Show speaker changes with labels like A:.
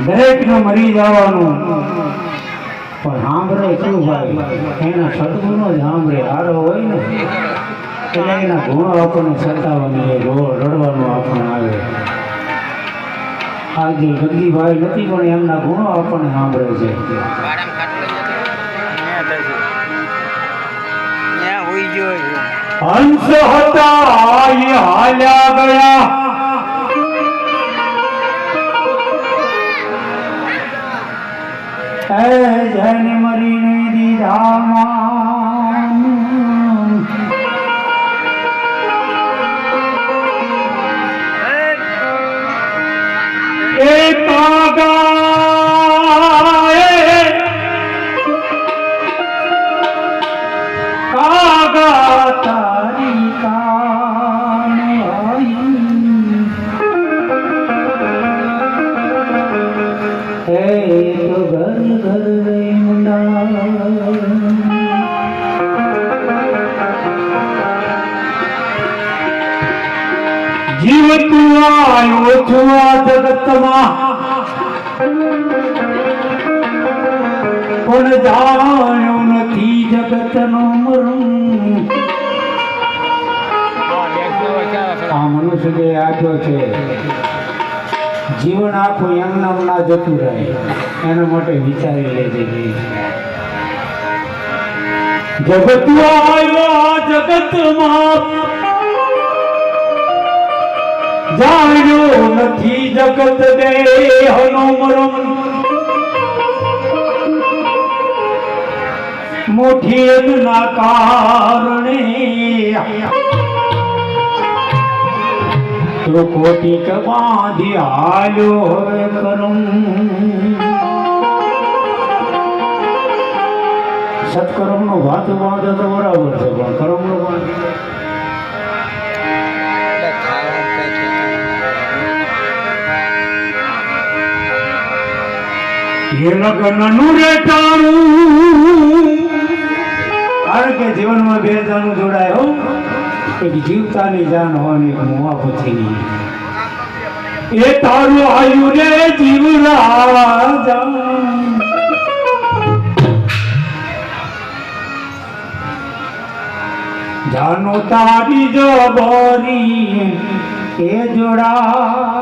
A: દરેકને મરી જવાનું પણ સાંભળે શું ભાઈ એના સદગુણો જ સાંભળે હારો હોય ને એટલે એના ગુણો આપણને સતાવવાની રડવાનું આપણને આવે આજે જગદીભાઈ નથી પણ એમના ગુણો આપણને સાંભળે છે હંસ હતા હાલ્યા ગયા જન મરીને દીધા એ કાગા તારી કાન હે તો ઘર ઘર રે મુંડા જીવ તું આયો છો આ જગતમાં પણ જાણ્યો નથી જગતનો મરું આ મનુષ્ય જે આપ્યો છે જીવન આખું એમનામ ના જતું રહે એના માટે વિચારી લેજે જગત આવ્યો જગતમાં જાણ્યો નથી જગત દેહનો મરમ મોઠી એમના કારણે તો કોટી બાંધી હાલ્યો હવે કરું સત્કર્મ નો વાત બાંધે તો બરાબર છે પણ કર્મ નો લગ્નનું રેટાણું કારણ કે જીવનમાં બે જાણું જોડાય હો એક જીવતાની જાન હોવાની એક મુઆફતની એ તારું આયુ રે જીવરાજા જાનો તારી જબરી એ જોડા